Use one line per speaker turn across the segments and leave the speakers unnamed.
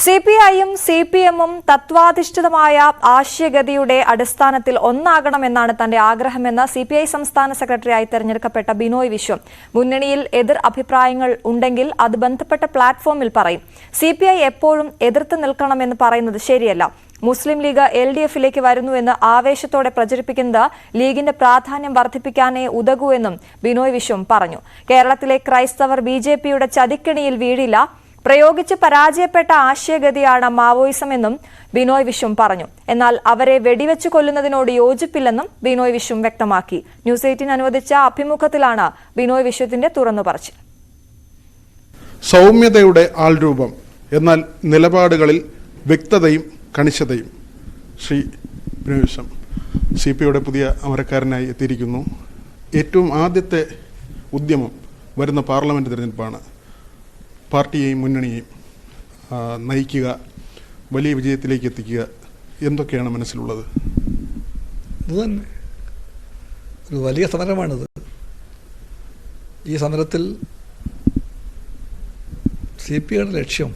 സിപിഐയും സിപിഎമ്മും തത്വാധിഷ്ഠിതമായ ആശയഗതിയുടെ അടിസ്ഥാനത്തിൽ ഒന്നാകണമെന്നാണ് തന്റെ ആഗ്രഹമെന്ന് സിപിഐ സംസ്ഥാന സെക്രട്ടറിയായി തെരഞ്ഞെടുക്കപ്പെട്ട ബിനോയ് വിശ്വം. മുന്നണിയിൽ എതിർ അഭിപ്രായങ്ങൾ ഉണ്ടെങ്കിൽ അത് ബന്ധപ്പെട്ട പ്ലാറ്റ്ഫോമിൽ പറയും. സിപിഐ എപ്പോഴും എതിർത്ത് നിൽക്കണമെന്ന് പറയുന്നത് ശരിയല്ല. മുസ്ലിം ലീഗ് LDFിലേക്ക് വരുന്നുവെന്ന് ആവേശത്തോടെ പ്രചരിപ്പിക്കുന്നത് ലീഗിന്റെ പ്രാധാന്യം വർദ്ധിപ്പിക്കാനേ ഉതകൂ എന്നും ബിനോയ് വിശ്വം പറഞ്ഞു. കേരളത്തിലെ ക്രൈസ്തവർ BJPയുടെ ചതിക്കെണിയിൽ വീഴില്ല. പ്രയോഗിച്ച് പരാജയപ്പെട്ട ആശയഗതിയാണ് മാവോയിസം എന്നും ബിനോയ് വിശ്വം പറഞ്ഞു. എന്നാൽ അവരെ വെടിവെച്ചു കൊല്ലുന്നതിനോട് യോജിപ്പില്ലെന്നും ബിനോയ് വിശ്വം വ്യക്തമാക്കി. ന്യൂസ് 18 അനുവദിച്ച അഭിമുഖത്തിലാണ് ബിനോയ് വിശ്വത്തിന്റെ തുറന്നു പറച്ചിൽ.
സൗമ്യതയുടെ ആൾരൂപം, എന്നാൽ നിലപാടുകളിൽ വ്യക്തതയും കണിശതയും. ശ്രീ ബിനോയ് വിശ്വം CPIയുടെ പുതിയ അമരക്കാരനായി എത്തിയിരിക്കുന്നു. ഏറ്റവും ആദ്യത്തെ ഉദ്യമം വരുന്ന പാർലമെന്റ് തിരഞ്ഞെടുപ്പാണ്. പാർട്ടിയെയും മുന്നണിയെയും നയിക്കുക, വലിയ വിജയത്തിലേക്ക് എത്തിക്കുക, എന്തൊക്കെയാണ് മനസ്സിലുള്ളത്?
ഇതുതന്നെ ഒരു വലിയ സമരമാണിത്. ഈ സമരത്തിൽ CPIയുടെ ലക്ഷ്യം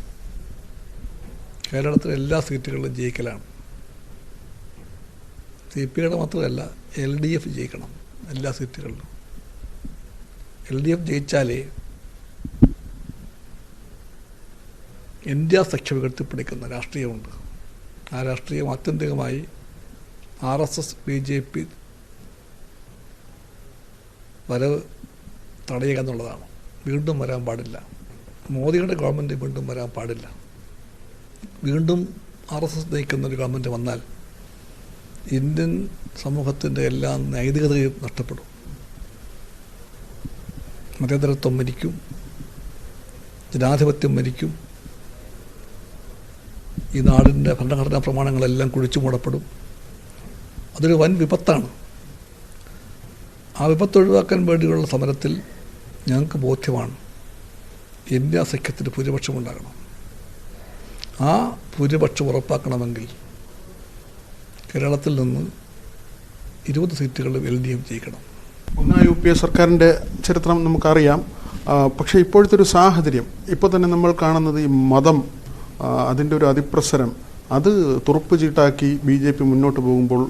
കേരളത്തിലെ എല്ലാ സീറ്റുകളിലും ജയിക്കലാണ്. CPIയുടെ മാത്രമല്ല, LDF ജയിക്കണം എല്ലാ സീറ്റുകളിലും. LDF ജയിച്ചാലേ ഇന്ത്യ സഖ്യം ഉയർത്തിപ്പിടിക്കുന്ന രാഷ്ട്രീയമുണ്ട്. ആ രാഷ്ട്രീയം ആത്യന്തികമായി RSS BJP വരവ് തടയുക എന്നുള്ളതാണ്. വീണ്ടും വരാൻ പാടില്ല. മോദിയുടെ ഗവൺമെൻറ് വീണ്ടും വരാൻ പാടില്ല. വീണ്ടും RSS നയിക്കുന്നൊരു ഗവൺമെൻറ് വന്നാൽ ഇന്ത്യൻ സമൂഹത്തിൻ്റെ എല്ലാ നൈതികതയും നഷ്ടപ്പെടും. മതേതരത്വം മരിക്കും, ജനാധിപത്യം മരിക്കും, ഈ നാടിൻ്റെ ഭരണഘടനാ പ്രമാണങ്ങളെല്ലാം കുഴിച്ചു മൂടപ്പെടും. അതൊരു വൻ വിപത്താണ്. ആ വിപത്ത് ഒഴിവാക്കാൻ വേണ്ടിയുള്ള സമരത്തിൽ ഞങ്ങൾക്ക് ബോധ്യമാണ് ഇന്ത്യ സഖ്യത്തിന് ഭൂരിപക്ഷം ഉണ്ടാകണം. ആ ഭൂരിപക്ഷം ഉറപ്പാക്കണമെങ്കിൽ കേരളത്തിൽ നിന്ന് 20 സീറ്റുകളിൽ LDF ജയിക്കണം.
ഒന്നാം UPA സർക്കാരിൻ്റെ ചരിത്രം നമുക്കറിയാം. പക്ഷേ ഇപ്പോഴത്തെ ഒരു സാഹചര്യം, ഇപ്പോൾ തന്നെ നമ്മൾ കാണുന്നത് ഈ മതം, അതിൻ്റെ ഒരു അതിപ്രസരം, അത് തുറുപ്പ് ചീട്ടാക്കി BJP മുന്നോട്ട് പോകുമ്പോൾ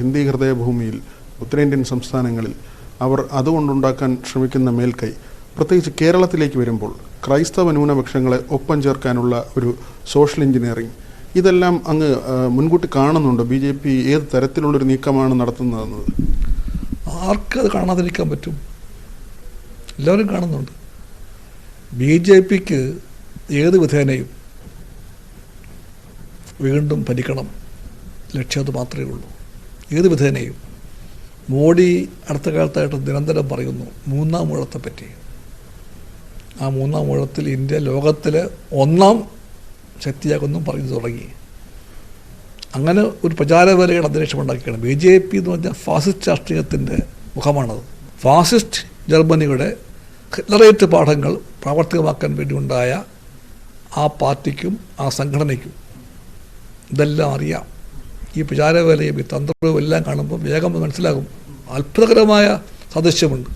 ഹിന്ദി ഹൃദയഭൂമിയിൽ ഉത്തരേന്ത്യൻ സംസ്ഥാനങ്ങളിൽ അവർ അതുകൊണ്ടുണ്ടാക്കാൻ ശ്രമിക്കുന്ന മേൽക്കൈ, പ്രത്യേകിച്ച് കേരളത്തിലേക്ക് വരുമ്പോൾ ക്രൈസ്തവ ന്യൂനപക്ഷങ്ങളെ ഒപ്പം ചേർക്കാനുള്ള ഒരു സോഷ്യൽ എഞ്ചിനീയറിംഗ്, ഇതെല്ലാം അങ്ങ് മുൻകൂട്ടി കാണുന്നുണ്ട്. BJP ഏത് തരത്തിലുള്ളൊരു നീക്കമാണ് നടത്തുന്നതെന്നത്
ആർക്കത് കാണാതിരിക്കാൻ പറ്റും? എല്ലാവരും കാണുന്നുണ്ട്. BJPക്ക് ഏത് വിധേനയും വീണ്ടും ഭരിക്കണം, ലക്ഷ്യം അത് മാത്രമേ ഉള്ളൂ. ഏത് വിധേനയും. മോഡി അടുത്ത കാലത്തായിട്ട് നിരന്തരം പറയുന്നു മൂന്നാം ഊഴത്തെപ്പറ്റി. ആ മൂന്നാം ഊഴത്തിൽ ഇന്ത്യ ലോകത്തിലെ 1ാം ശക്തിയാകുന്നു പറഞ്ഞു തുടങ്ങി. അങ്ങനെ ഒരു പ്രചാരവേലയുടെ അന്തരീക്ഷം ഉണ്ടാക്കിയാണ്. BJP എന്ന് പറഞ്ഞാൽ ഫാസിസ്റ്റ് രാഷ്ട്രീയത്തിൻ്റെ മുഖമാണത്. ഫാസിസ്റ്റ് ജർമ്മനിയുടെ ഹിറ്റ്ലറേറ്റ് പാഠങ്ങൾ പ്രാവർത്തികമാക്കാൻ വേണ്ടി ഉണ്ടായ ആ പാർട്ടിക്കും ആ സംഘടനയ്ക്കും ഇതെല്ലാം അറിയാം. ഈ പ്രചാരവേലയും ഈ തന്ത്രവും എല്ലാം കാണുമ്പോൾ വേഗം മനസ്സിലാകും. അത്ഭുതകരമായ സദൃശ്യമുണ്ട്.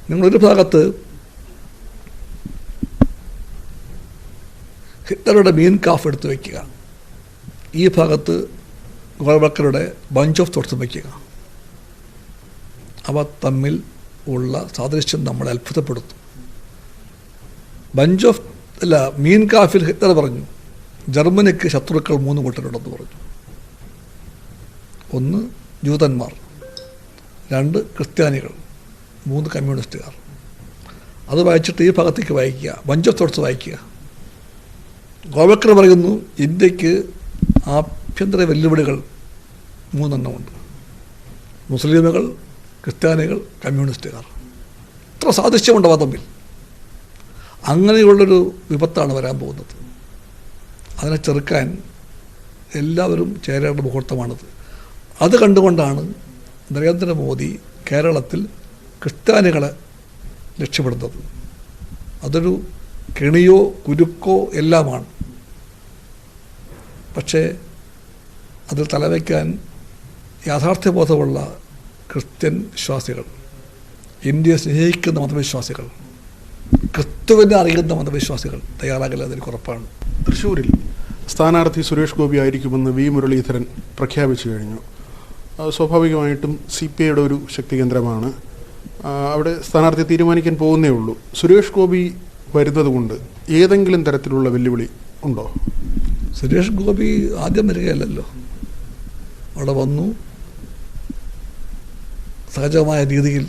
നിങ്ങളൊരു ഭാഗത്ത് ഹിറ്റ്ലറുടെ മീൻ കാഫ് എടുത്തു വയ്ക്കുക, ഈ ഭാഗത്ത് ഗോൾബക്കറുടെ ബഞ്ച് ഓഫ് തോട്ട്സ് വയ്ക്കുക. അവ തമ്മിൽ ഉള്ള സാദൃശ്യം നമ്മളെ അത്ഭുതപ്പെടുത്തും. മീൻ കാഫിൽ ഹിറ്റ്ലർ പറഞ്ഞു ജർമ്മനിക്ക് ശത്രുക്കൾ 3 കൂട്ടരുണ്ടെന്ന് പറഞ്ഞു. 1 ജൂതന്മാർ, 2 ക്രിസ്ത്യാനികൾ, 3 കമ്മ്യൂണിസ്റ്റുകാർ. അത് വായിച്ചിട്ട് ഈ ഭാഗത്തേക്ക് വായിക്കുക, ബഞ്ച് ഓഫ് തോട്ട്സ് വായിക്കുക. ഗോൾബക്കർ പറയുന്നു ഇന്ത്യക്ക് ആഭ്യന്തര വെല്ലുവിളികൾ 3 എണ്ണമുണ്ട്: മുസ്ലിമുകൾ, ക്രിസ്ത്യാനികൾ, കമ്മ്യൂണിസ്റ്റുകാർ. ഇത്ര സാദൃശ്യമുണ്ടാവാൻ തമ്മിൽ. അങ്ങനെയുള്ളൊരു വിപത്താണ് വരാൻ പോകുന്നത്. അതിനെ ചെറുക്കാൻ എല്ലാവരും ചേരേണ്ട മുഹൂർത്തമാണിത്. അത് കണ്ടുകൊണ്ടാണ് നരേന്ദ്രമോദി കേരളത്തിൽ ക്രിസ്ത്യാനികളെ ലക്ഷ്യപ്പെടുന്നത്. അതൊരു കെണിയോ കുരുക്കോ എല്ലാമാണ്. പക്ഷേ അതിൽ തലവയ്ക്കാൻ യാഥാർത്ഥ്യബോധമുള്ള ക്രിസ്ത്യൻ വിശ്വാസികൾ, ഇന്ത്യയെ സ്നേഹിക്കുന്ന മതവിശ്വാസികൾ, ക്രിസ്തുവിനെ അറിയുന്ന മതവിശ്വാസികൾ തയ്യാറാകില്ല, അതെനിക്ക് ഉറപ്പാണ്.
തൃശ്ശൂരിൽ സ്ഥാനാർത്ഥി സുരേഷ് ഗോപി ആയിരിക്കുമെന്ന് വി മുരളീധരൻ പ്രഖ്യാപിച്ചു കഴിഞ്ഞു. സ്വാഭാവികമായിട്ടും CPIയുടെ ഒരു ശക്തി കേന്ദ്രമാണ്. അവിടെ സ്ഥാനാർത്ഥി തീരുമാനിക്കാൻ പോകുന്നേ ഉള്ളൂ. സുരേഷ് ഗോപി വരുന്നത് കൊണ്ട് ഏതെങ്കിലും തരത്തിലുള്ള വെല്ലുവിളി ഉണ്ടോ?
സുരേഷ് ഗോപി ആദ്യം വരികയല്ലല്ലോ. അവിടെ വന്നു, സഹജമായ രീതിയിൽ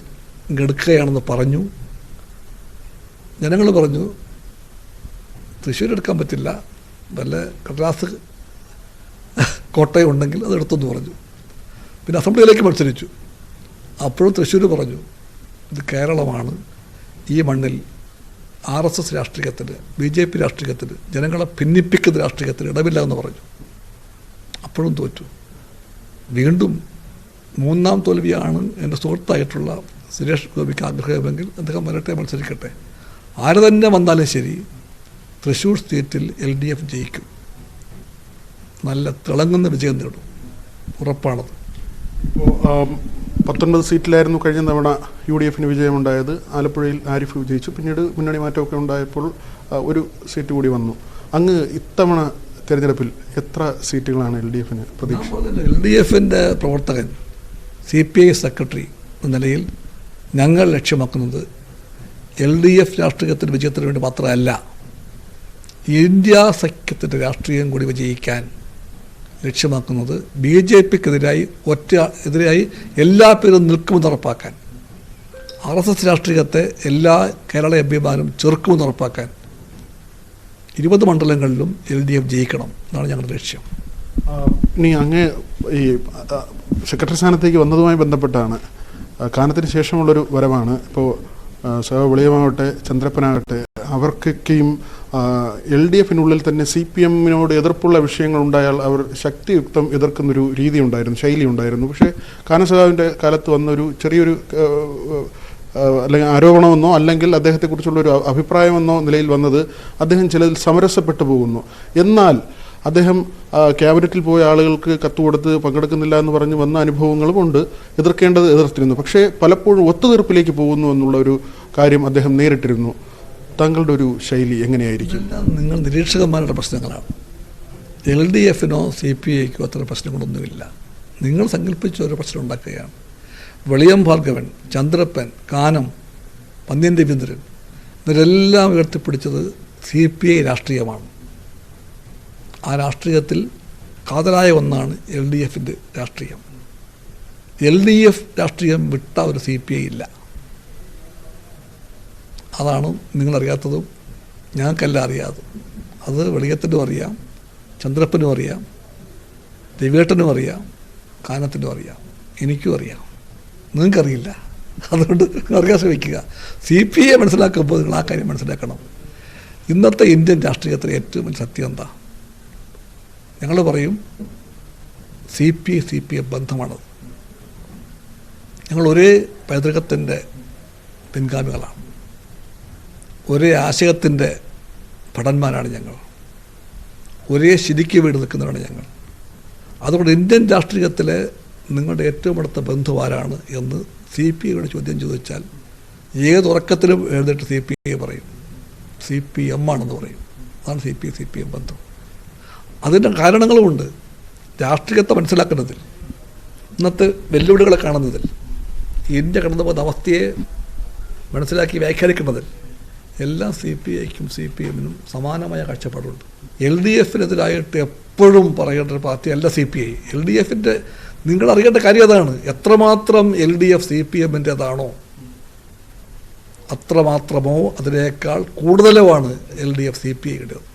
എടുക്കുകയാണെന്ന് പറഞ്ഞു. ജനങ്ങൾ പറഞ്ഞു തൃശ്ശൂർ എടുക്കാൻ പറ്റില്ല, വല്ല കടലാസ് കോട്ടയം ഉണ്ടെങ്കിൽ അത് എടുത്തെന്ന് പറഞ്ഞു. പിന്നെ അസംബ്ലിയിലേക്ക് മത്സരിച്ചു. അപ്പോഴും തൃശ്ശൂർ പറഞ്ഞു ഇത് കേരളമാണ്, ഈ മണ്ണിൽ RSS രാഷ്ട്രീയത്തിന്, BJP രാഷ്ട്രീയത്തിന്, ജനങ്ങളെ ഭിന്നിപ്പിക്കുന്ന രാഷ്ട്രീയത്തിന് ഇടമില്ല എന്ന് പറഞ്ഞു. അപ്പോഴും തോറ്റു. വീണ്ടും മൂന്നാം തോൽവിയാണ് എൻ്റെ സുഹൃത്തായിട്ടുള്ള സുരേഷ് ഗോപിക്ക് ആഗ്രഹമെങ്കിൽ അദ്ദേഹം വരട്ടെ, മത്സരിക്കട്ടെ. ആര് തന്നെ വന്നാലും ശരി തൃശ്ശൂർ സ്റ്റേറ്റിൽ LDF ജയിക്കും, നല്ല തിളങ്ങുന്ന വിജയം നേടും, ഉറപ്പാണത്.
19 സീറ്റിലായിരുന്നു കഴിഞ്ഞ തവണ UDFന് വിജയമുണ്ടായത്. ആലപ്പുഴയിൽ ആരിഫ് വിജയിച്ചു. പിന്നീട് മുന്നണി മാറ്റമൊക്കെ ഉണ്ടായപ്പോൾ ഒരു സീറ്റ് കൂടി വന്നു. അങ്ങ് ഇത്തവണ തെരഞ്ഞെടുപ്പിൽ എത്ര സീറ്റുകളാണ് LDFന് പ്രതീക്ഷ?
LDFൻ്റെ പ്രവർത്തകൻ, CPI സെക്രട്ടറി എന്ന നിലയിൽ ഞങ്ങൾ ലക്ഷ്യമാക്കുന്നത് LDF രാഷ്ട്രീയത്തിൻ്റെ വിജയത്തിന് വേണ്ടി മാത്രമല്ല, ഇന്ത്യ സഖ്യത്തിൻ്റെ രാഷ്ട്രീയം കൂടി വിജയിക്കാൻ ലക്ഷ്യമാക്കുന്നത് BJPക്കെതിരായി എതിരായി എല്ലാ പേരും നിൽക്കുമെന്ന് ഉറപ്പാക്കാൻ, RSS രാഷ്ട്രീയത്തെ എല്ലാ കേരള MPമാരും ചെറുക്കുമെന്ന് ഉറപ്പാക്കാൻ 20 മണ്ഡലങ്ങളിലും LDF ജയിക്കണം എന്നാണ് ഞങ്ങളുടെ ലക്ഷ്യം.
ഇനി അങ്ങ് ഈ സെക്രട്ടറി സ്ഥാനത്തേക്ക് വന്നതുമായി ബന്ധപ്പെട്ടാണ്, കാനത്തിന് ശേഷമുള്ളൊരു വരവാണ്. ഇപ്പോൾ വെളിയമാവട്ടെ, ചന്ദ്രപ്പനാകട്ടെ, അവർക്കൊക്കെയും LDFനുള്ളിൽ തന്നെ CPMനോട് എതിർപ്പുള്ള വിഷയങ്ങളുണ്ടായാൽ അവർ ശക്തിയുക്തം എതിർക്കുന്നൊരു രീതി ഉണ്ടായിരുന്നു, ശൈലി ഉണ്ടായിരുന്നു. പക്ഷേ കാനസഖാവിൻ്റെ കാലത്ത് വന്നൊരു ചെറിയൊരു അല്ലെങ്കിൽ ആരോപണമെന്നോ അല്ലെങ്കിൽ അദ്ദേഹത്തെക്കുറിച്ചുള്ളൊരു അഭിപ്രായമെന്നോ നിലയിൽ വന്നത് അദ്ദേഹം ചിലതിൽ സമരസപ്പെട്ടു പോകുന്നു. എന്നാൽ അദ്ദേഹം ക്യാബിനറ്റിൽ പോയ ആളുകൾക്ക് കത്ത് കൊടുത്ത് പങ്കെടുക്കുന്നില്ല എന്ന് പറഞ്ഞ് വന്ന അനുഭവങ്ങളും ഉണ്ട്. എതിർക്കേണ്ടത് എതിർത്തിരുന്നു. പക്ഷേ പലപ്പോഴും ഒത്തുതീർപ്പിലേക്ക് പോകുന്നു എന്നുള്ള ഒരു കാര്യം അദ്ദേഹം നേരിട്ടിരുന്നു. താങ്കളുടെ ഒരു ശൈലി എങ്ങനെയായിരിക്കും?
നിങ്ങൾ നിരീക്ഷകന്മാരുടെ പ്രശ്നങ്ങളാണ്. LDFനോ CPIക്കോ അത്ര പ്രശ്നങ്ങളൊന്നുമില്ല. നിങ്ങൾ സങ്കല്പിച്ച ഒരു പ്രശ്നം ഉണ്ടാക്കുകയാണ്. വെളിയം ഭാർഗവൻ, ചന്ദ്രപ്പൻ, കാനം, പന്ന്യൻ രവീന്ദ്രൻ ഇവരെല്ലാം ഉയർത്തിപ്പിടിച്ചത് CPI രാഷ്ട്രീയമാണ്. ആ രാഷ്ട്രീയത്തിൽ കാതലായ ഒന്നാണ് LDFൻ്റെ രാഷ്ട്രീയം. LDF രാഷ്ട്രീയം വിട്ട ഒരു CPI ഇല്ല. അതാണ് നിങ്ങളറിയാത്തതും ഞങ്ങൾക്കെല്ലാം അറിയാതും. അത് വെളിയത്തിനും അറിയാം, ചന്ദ്രപ്പനും അറിയാം, രവിയേട്ടനും അറിയാം, കാനത്തിനും അറിയാം, എനിക്കും അറിയാം. നിങ്ങൾക്കറിയില്ല. അതുകൊണ്ട് അറിയാൻ ശ്രമിക്കുക. CPI മനസ്സിലാക്കുമ്പോൾ നിങ്ങൾ ആ കാര്യം മനസ്സിലാക്കണം. ഇന്നത്തെ ഇന്ത്യൻ രാഷ്ട്രീയത്തിലെ ഏറ്റവും വലിയ സത്യം എന്താ? ഞങ്ങൾ പറയും CPI ബന്ധമാണത്. ഞങ്ങൾ ഒരേ പൈതൃകത്തിൻ്റെ പിൻഗാമികളാണ്, ഒരേ ആശയത്തിൻ്റെ ഭടന്മാരാണ് ഞങ്ങൾ, ഒരേ ശരിക്ക് വീട് നിൽക്കുന്നവരാണ് ഞങ്ങൾ. അതുകൊണ്ട് ഇന്ത്യൻ രാഷ്ട്രീയത്തിലെ നിങ്ങളുടെ ഏറ്റവും അടുത്ത ബന്ധു ആരാണ് എന്ന് CPIയോട് ചോദ്യം ചോദിച്ചാൽ ഏതുറക്കത്തിലും എഴുന്നേറ്റ് CPI പറയും CPM ആണെന്ന് പറയും. അതാണ് CPI ബന്ധം. അതിൻ്റെ കാരണങ്ങളുമുണ്ട്. രാഷ്ട്രീയത്തെ മനസ്സിലാക്കുന്നതിൽ, ഇന്നത്തെ വെല്ലുവിളികളെ കാണുന്നതിൽ, ഇന്ത്യ കടന്നു പോകുന്ന അവസ്ഥയെ മനസ്സിലാക്കി വ്യാഖ്യാനിക്കുന്നതിൽ എല്ലാ CPIക്കും CPMനും സമാനമായ കാഴ്ചപ്പാടുണ്ട്. LDFനെതിരായിട്ട് എപ്പോഴും പറയേണ്ട ഒരു പാർട്ടിയല്ല CPI. LDFൻ്റെ നിങ്ങളറിയേണ്ട കാര്യം അതാണ്. എത്രമാത്രം LDF CPMൻ്റേതാണോ അത്രമാത്രമോ അതിനേക്കാൾ കൂടുതലുമാണ് LDF CPIയുടേത്.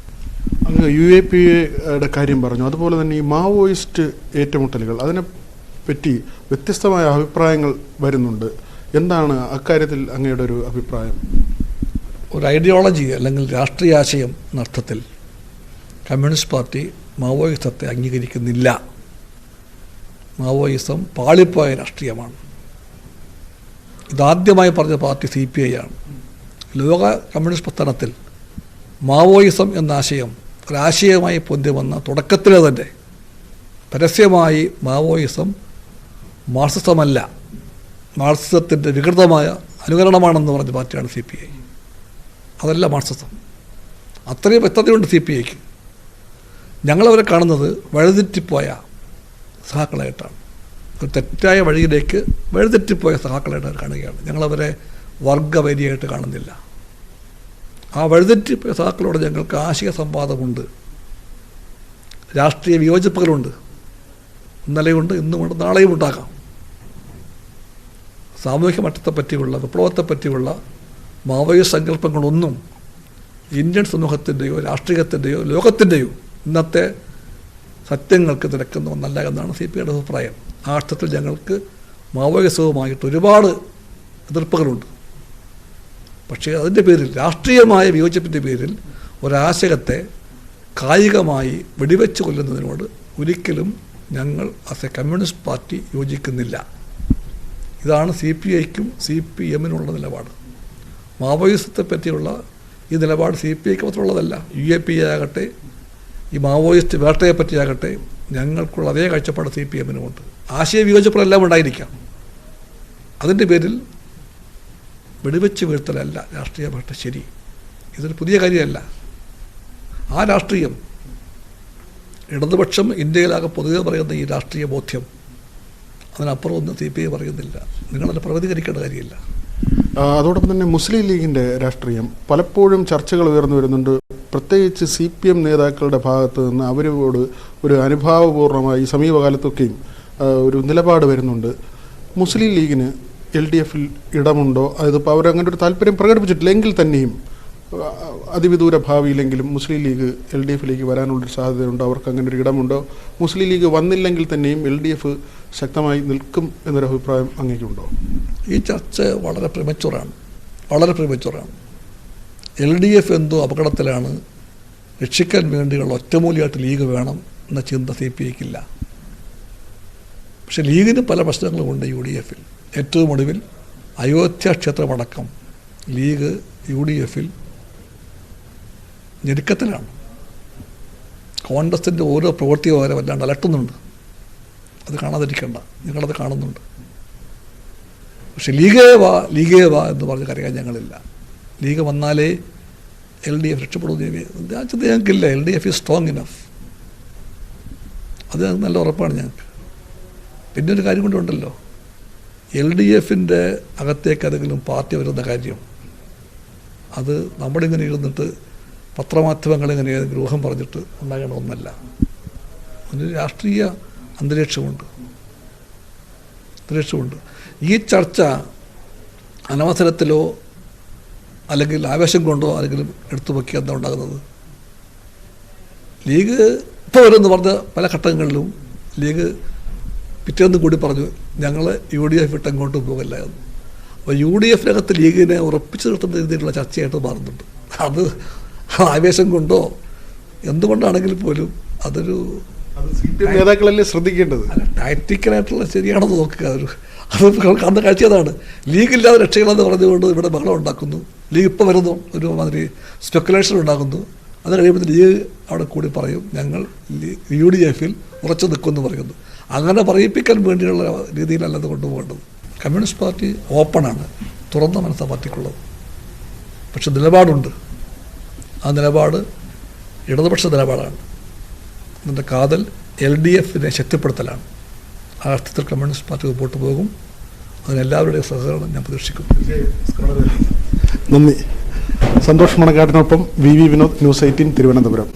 അങ്ങ് UAPയുടെ കാര്യം പറഞ്ഞു. അതുപോലെ തന്നെ ഈ മാവോയിസ്റ്റ് ഏറ്റുമുട്ടലുകൾ, അതിനെപ്പറ്റി വ്യത്യസ്തമായ അഭിപ്രായങ്ങൾ വരുന്നുണ്ട്. എന്താണ് അക്കാര്യത്തിൽ അങ്ങയുടെ ഒരു അഭിപ്രായം?
ഒരു ഐഡിയോളജി അല്ലെങ്കിൽ രാഷ്ട്രീയ ആശയം എന്നർത്ഥത്തിൽ കമ്മ്യൂണിസ്റ്റ് പാർട്ടി മാവോയിസത്തെ അംഗീകരിക്കുന്നില്ല. മാവോയിസം പാളിപ്പോയ രാഷ്ട്രീയമാണ്. ഇതാദ്യമായി പറഞ്ഞ പാർട്ടി CPI ആണ്. ലോക കമ്മ്യൂണിസ്റ്റ് പ്രസ്ഥാനത്തിൽ മാവോയിസം എന്ന ആശയം ഒരാശയമായി പൊന്തി വന്ന തുടക്കത്തിലെ തന്നെ പരസ്യമായി മാവോയിസം മാർക്സിസമല്ല, മാർക്സിസത്തിൻ്റെ വികൃതമായ അനുകരണമാണെന്ന് പറഞ്ഞ പാർട്ടിയാണ് CPI. അതല്ല മാർക്സിസം. അത്രയും വ്യക്തതയുണ്ട് CPIക്ക്. ഞങ്ങളവരെ കാണുന്നത് വഴിതെറ്റിപ്പോയ സഹാക്കളായിട്ടാണ്. ഒരു തെറ്റായ വഴിയിലേക്ക് വഴിതെറ്റിപ്പോയ സഹാക്കളായിട്ട് കാണുകയാണ്. ഞങ്ങളവരെ വർഗവരിയായിട്ട് കാണുന്നില്ല. ആ വഴിതെറ്റിപ്പോയ സഹാക്കളോട് ഞങ്ങൾക്ക് ആശയ സംവാദമുണ്ട്, രാഷ്ട്രീയ വിയോജിപ്പുകളുണ്ട്. ഇന്നലെയുണ്ട്, ഇന്നുമുണ്ട്, നാളെയും ഉണ്ടാകാം. സാമൂഹിക മട്ടത്തെപ്പറ്റിയുള്ള വിപ്ലവത്തെപ്പറ്റിയുള്ള മാവോയിസ്റ്റ് സങ്കല്പങ്ങളൊന്നും ഇന്ത്യൻ സമൂഹത്തിൻ്റെയോ രാഷ്ട്രീയത്തിൻ്റെയോ ലോകത്തിൻ്റെയോ ഇന്നത്തെ സത്യങ്ങൾക്ക് നിരക്കുന്ന ഒന്നല്ല എന്നാണ് CPIയുടെ അഭിപ്രായം. ആ അർത്ഥത്തിൽ ഞങ്ങൾക്ക് മാവോയിസവുമായിട്ട് ഒരുപാട് എതിർപ്പുകളുണ്ട്. പക്ഷേ അതിൻ്റെ പേരിൽ, രാഷ്ട്രീയമായ വിയോജിപ്പിൻ്റെ പേരിൽ ഒരാശയത്തെ കായികമായി വെടിവെച്ച് കൊല്ലുന്നതിനോട് ഒരിക്കലും ഞങ്ങൾ ആസ് എ കമ്മ്യൂണിസ്റ്റ് പാർട്ടി യോജിക്കുന്നില്ല. ഇതാണ് CPIക്കും CPMനുള്ള നിലപാട്. മാവോയിസത്തെ പറ്റിയുള്ള ഈ നിലപാട് CPIക്ക് മാത്രമുള്ളതല്ല. UAP ആകട്ടെ, ഈ മാവോയിസ്റ്റ് വേട്ടയെ പറ്റിയാകട്ടെ, ഞങ്ങൾക്കുള്ള അതേ കാഴ്ചപ്പാട് CPMനുമുണ്ട്. ആശയ വിയോജിപ്പുകളെല്ലാം ഉണ്ടായിരിക്കാം. അതിൻ്റെ പേരിൽ വെടിവെച്ച് വീഴ്ത്തലല്ല രാഷ്ട്രീയ വേട്ട ശരി. ഇതൊരു പുതിയ കാര്യമല്ല. ആ രാഷ്ട്രീയം, ഇടതുപക്ഷം ഇന്ത്യയിലാകെ പൊതുവെ പറയുന്ന ഈ രാഷ്ട്രീയ ബോധ്യം, അതിനപ്പുറം ഒന്നും CPI പറയുന്നില്ല. നിങ്ങളത് പ്രതികരിക്കേണ്ട കാര്യമില്ല.
അതോടൊപ്പം തന്നെ മുസ്ലിം ലീഗിൻ്റെ രാഷ്ട്രീയം പലപ്പോഴും ചർച്ചകൾ ഉയർന്നു വരുന്നുണ്ട്. പ്രത്യേകിച്ച് CPM നേതാക്കളുടെ ഭാഗത്ത് നിന്ന് അവരോട് ഒരു അനുഭാവപൂർണ്ണമായി സമീപകാലത്തൊക്കെയും ഒരു നിലപാട് വരുന്നുണ്ട്. മുസ്ലിം ലീഗിന് LDFൽ ഇടമുണ്ടോ? അതിപ്പോൾ അവരങ്ങനെ ഒരു താല്പര്യം പ്രകടിപ്പിച്ചിട്ടില്ല എങ്കിൽ തന്നെയും അതിവിദൂര ഭാവിയിലെങ്കിലും മുസ്ലിം ലീഗ് LDFിലേക്ക് വരാനുള്ളൊരു സാധ്യതയുണ്ടോ? അവർക്ക് അങ്ങനെ ഒരു ഇടമുണ്ടോ? മുസ്ലിം ലീഗ് വന്നില്ലെങ്കിൽ തന്നെയും LDF ശക്തമായി നിൽക്കും എന്നൊരു അഭിപ്രായം അങ്ങേക്കുണ്ടോ?
ഈ ചർച്ച വളരെ പ്രിമച്ചുറാണ്, വളരെ പ്രിമച്ചുറാണ്. LDF എന്തോ അപകടത്തിലാണ്, രക്ഷിക്കാൻ വേണ്ടിയുള്ള ഒറ്റമൂലിയായിട്ട് ലീഗ് വേണം എന്ന ചിന്ത CPIക്കില്ല. പക്ഷെ ലീഗിന് പല പ്രശ്നങ്ങളുമുണ്ട് UDFൽ. ഏറ്റവും ഒടുവിൽ അയോധ്യ ക്ഷേത്രമടക്കം ലീഗ് UDFൽ ഞെരുക്കത്തിലാണ്. കോൺഗ്രസിൻ്റെ ഓരോ പ്രവൃത്തിയോ വല്ലാണ്ട് അലട്ടുന്നുണ്ട്. അത് കാണാതിരിക്കേണ്ട, നിങ്ങളത് കാണുന്നുണ്ട്. പക്ഷെ ലീഗേ വാ എന്ന് പറഞ്ഞ് കരയാൻ ഞങ്ങളില്ല. ലീഗ് വന്നാലേ LDF രക്ഷപ്പെടുന്നു ആ ചിന്ത ഞങ്ങൾക്കില്ല. LDF is strong enough. അത് നല്ല ഉറപ്പാണ് ഞങ്ങൾക്ക്. പിന്നെ ഒരു കാര്യം കൊണ്ടുണ്ടല്ലോ, LDFൻ്റെ അകത്തേക്ക് ഏതെങ്കിലും പാർട്ടി വരുന്ന കാര്യം, അത് നമ്മളിങ്ങനെ ഇരുന്നിട്ട് പത്രമാധ്യമങ്ങളിങ്ങനെ ഏതെങ്കിലും ഊഹം പറഞ്ഞിട്ട് ഉണ്ടാകണ ഒന്നല്ല. ഒരു രാഷ്ട്രീയ അന്തരീക്ഷമുണ്ട്. ഈ ചർച്ച അനവസരത്തിലോ അല്ലെങ്കിൽ ആവേശം കൊണ്ടോ ആരെങ്കിലും എടുത്തു വയ്ക്കുക എന്താ ഉണ്ടാകുന്നത്? ലീഗ് ഇപ്പോൾ വരുമെന്ന് പറഞ്ഞ പല ഘട്ടങ്ങളിലും ലീഗ് പിറ്റേന്ന് കൂടി പറഞ്ഞു ഞങ്ങൾ UDF വിട്ട് അങ്ങോട്ട് പോകില്ല എന്ന്. അപ്പോൾ UDFിനകത്ത് ലീഗിനെ ഉറപ്പിച്ചു നിർത്തുന്ന രീതിയിലുള്ള ചർച്ചയായിട്ട് മാറുന്നുണ്ട്. അത് ആവേശം കൊണ്ടോ എന്തുകൊണ്ടാണെങ്കിൽ പോലും അതൊരു
നേതാക്കളല്ലേ ശ്രദ്ധിക്കേണ്ടത്.
അല്ല, ടാക്റ്റിക്കലായിട്ടുള്ള ശരിയാണെന്ന് നോക്കുക. അത് അന്ന് കാഴ്ചതാണ്. ലീഗില്ലാതെ രക്ഷകളെന്ന് പറഞ്ഞുകൊണ്ട് ഇവിടെ ബഹളം ഉണ്ടാക്കുന്നു. ലീഗ് ഇപ്പോൾ വരുന്നു, ഒരു മാതിരി സ്പെക്കുലേഷൻ ഉണ്ടാക്കുന്നു. അത് കഴിയുമ്പോൾ ലീഗ് അവിടെ കൂടി പറയും ഞങ്ങൾ UDFൽ ഉറച്ചു നിൽക്കുമെന്ന് പറയുന്നു. അങ്ങനെ പറയിപ്പിക്കാൻ വേണ്ടിയുള്ള രീതിയിലല്ലത് കൊണ്ടുപോകേണ്ടത്. കമ്മ്യൂണിസ്റ്റ് പാർട്ടി ഓപ്പണാണ്, തുറന്ന മനസ്സാണ് പാർട്ടിക്കുള്ളത്. പക്ഷെ നിലപാടുണ്ട്. ആ നിലപാട് ഇടതുപക്ഷ നിലപാടാണ്. അതിൻ്റെ കാതൽ LDFനെ ശക്തിപ്പെടുത്തലാണ്. ആ അർത്ഥത്തിൽ കമ്മ്യൂണിസ്റ്റ് പാർട്ടി മുമ്പോട്ട് പോകും. അതിനെല്ലാവരുടെയും സഹകരണം ഞാൻ പ്രതീക്ഷിക്കുന്നു.
നന്ദി. സന്തോഷ് മണക്കാട്ടിനൊപ്പം VV വിനോദ്, ന്യൂസ് 18 തിരുവനന്തപുരം.